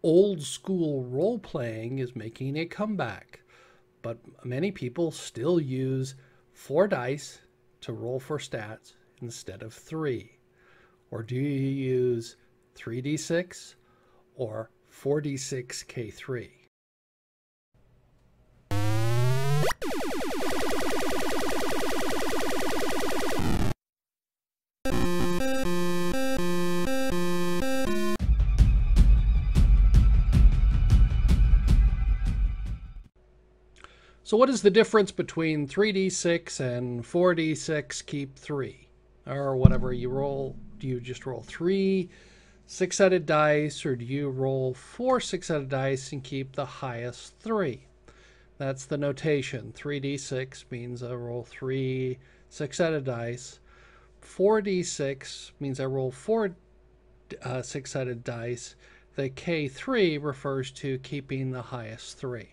Old school role playing is making a comeback, but many people still use 4 dice to roll for stats instead of 3. Or do you use 3d6 or 4d6k3? So what is the difference between 3d6 and 4d6 keep 3? Or whatever you roll, do you just roll 3 six-sided dice, or do you roll 4 six-sided dice and keep the highest 3? That's the notation. 3d6 means I roll 3 six-sided dice. 4d6 means I roll 4 six-sided dice. The k3 refers to keeping the highest 3.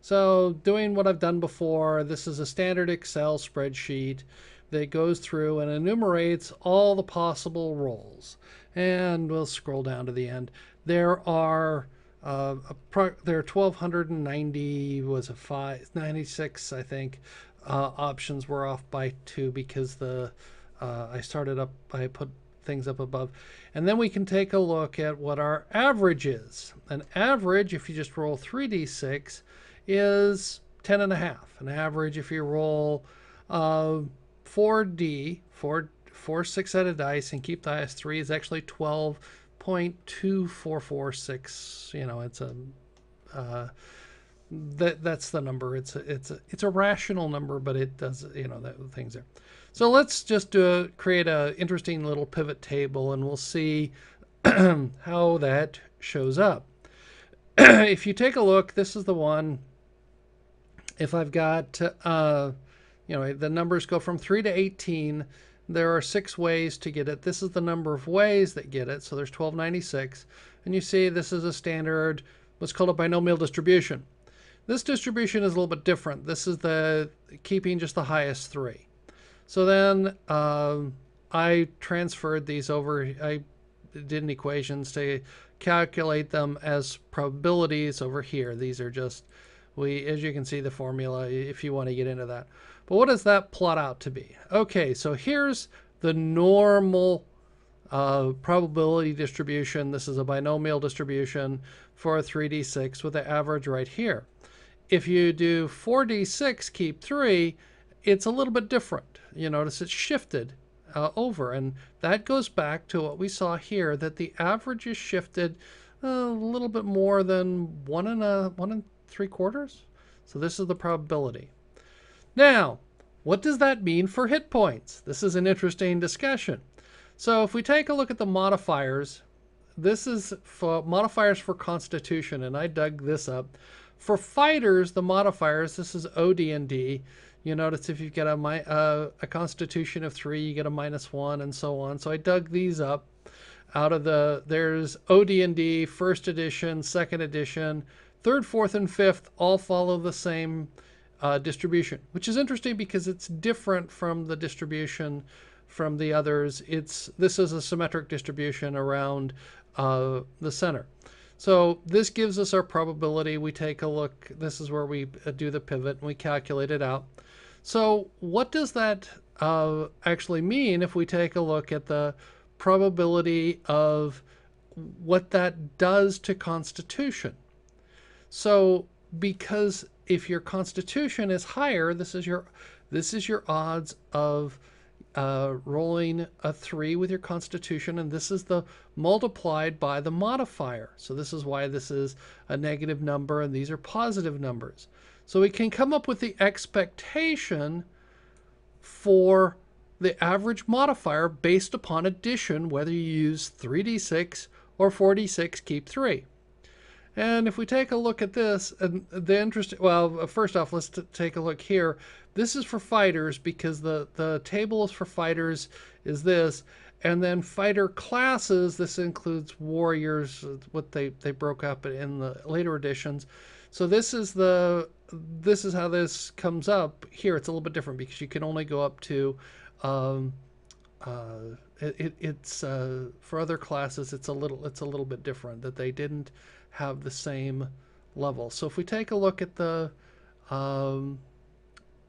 So doing what I've done before, this is a standard Excel spreadsheet that goes through and enumerates all the possible rolls. And we'll scroll down to the end. There are 1,290, was it 96, I think. Options were off by 2 because I put things up above. And then we can take a look at what our average is. An average, if you just roll 3d6, is 10.5. An average, if you roll 4 six-sided dice and keep the highest 3, is actually 12.2446. You know, it's a that's the number. It's a rational number, but it does, you know, that things there. So let's just create a interesting little pivot table, and we'll see how that shows up. If you take a look, this is the one. If I've got, you know, the numbers go from 3 to 18. There are 6 ways to get it. This is the number of ways that get it. So there's 1296. And you see this is a standard, what's called a binomial distribution. This distribution is a little bit different. This is the keeping just the highest 3. So then I transferred these over. I did equations to calculate them as probabilities over here. These are just, as you can see, the formula if you want to get into that. But what does that plot out to be? Okay, so here's the normal probability distribution. This is a binomial distribution for a 3d6 with the average right here. If you do 4d6 keep 3, it's a little bit different. You notice it's shifted over, and that goes back to what we saw here, that the average is shifted a little bit more than 1 3/4. So this is the probability. Now, what does that mean for hit points? This is an interesting discussion. So if we take a look at the modifiers, this is for modifiers for Constitution, and I dug this up. For fighters, the modifiers, this is OD&D. You notice if you've got a Constitution of 3, you get a -1 and so on. So I dug these up out of there's OD&D, 1st edition, 2nd edition, 3rd, 4th, and 5th all follow the same distribution, which is interesting because it's different from the distribution from the others. This is a symmetric distribution around the center. So this gives us our probability. We take a look. This is where we do the pivot and we calculate it out. So what does that actually mean if we take a look at the probability of what that does to Constitution? So because if your Constitution is higher, this is your odds of rolling a 3 with your Constitution, and this is the multiplied by the modifier. So this is why this is a negative number and these are positive numbers. So we can come up with the expectation for the average modifier based upon addition, whether you use 3d6 or 4d6 keep 3. And if we take a look at this, and the interesting, well, first off, let's take a look here. This is for fighters because the tables for fighters is this. And then fighter classes, this includes warriors, what they broke up in the later editions. So this is how this comes up here. It's a little bit different because you can only go up to it's for other classes it's a little bit different, that they didn't have the same level. So if we take a look at the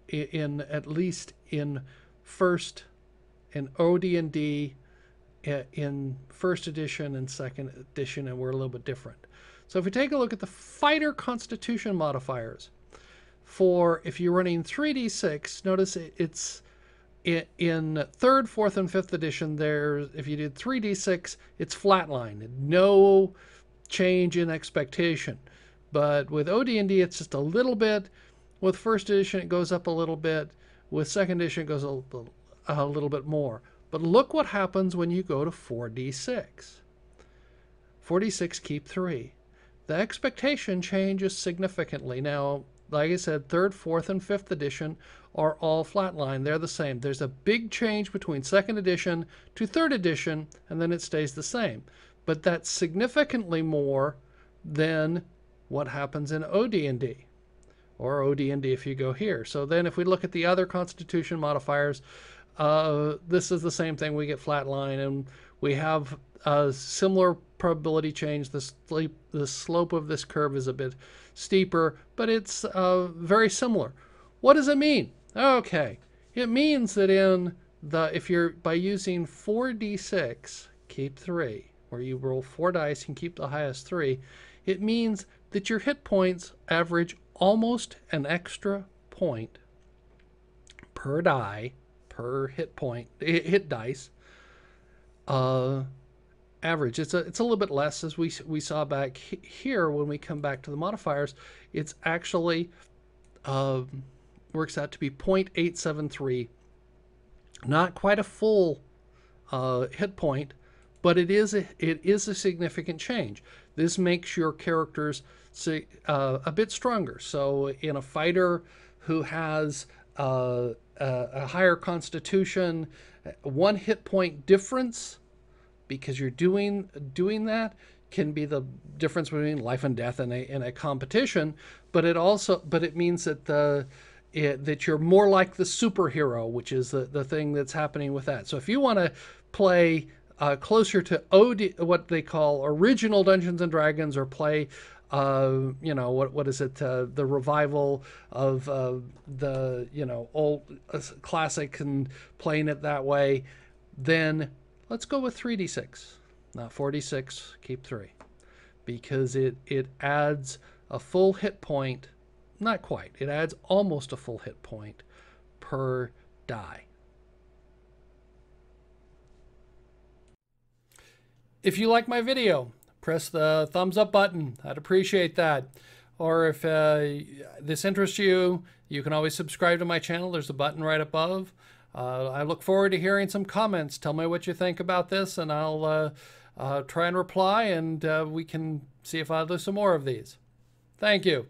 in at least in first in OD&D in first edition and second edition, and we're a little bit different. So if we take a look at the fighter constitution modifiers for if you're running 3d6, notice it's in third, fourth, and fifth edition. There's if you did 3d6, it's flatline, no change in expectation. But with OD&D, it's just a little bit. With first edition, it goes up a little bit. With second edition, it goes a little bit more. But look what happens when you go to 4d6. 4d6, keep 3. The expectation changes significantly. Now, like I said, third, fourth, and fifth edition are all flatline. They're the same. There's a big change between second edition to third edition, and then it stays the same. But that's significantly more than what happens in OD&D, or OD&D if you go here. So then if we look at the other constitution modifiers, this is the same thing. We get flatline, and we have a similar probability change. The slope of this curve is a bit steeper, but it's very similar. What does it mean? Okay, it means that if you're by using 4d6, keep 3, where you roll 4 dice and keep the highest 3, it means that your hit points average almost an extra point per die, per hit dice. Average. It's a little bit less, as we saw back here when we come back to the modifiers. It's actually works out to be 0.873. Not quite a full hit point, but it is a significant change. This makes your characters a bit stronger. So in a fighter who has a higher constitution, 1 hit point difference, because you're doing that, can be the difference between life and death in a competition. But it means that that you're more like the superhero, which is the thing that's happening with that. So if you want to play closer to what they call original Dungeons and Dragons, or play what is it, the revival of the old classic, and playing it that way, then let's go with 3d6, not 4d6, keep 3, because it adds a full hit point. Not quite, it adds almost a full hit point per die. If you like my video, press the thumbs up button. I'd appreciate that. Or if this interests you, you can always subscribe to my channel. There's a button right above. I look forward to hearing some comments. Tell me what you think about this, and I'll try and reply, and we can see if I'll do some more of these. Thank you.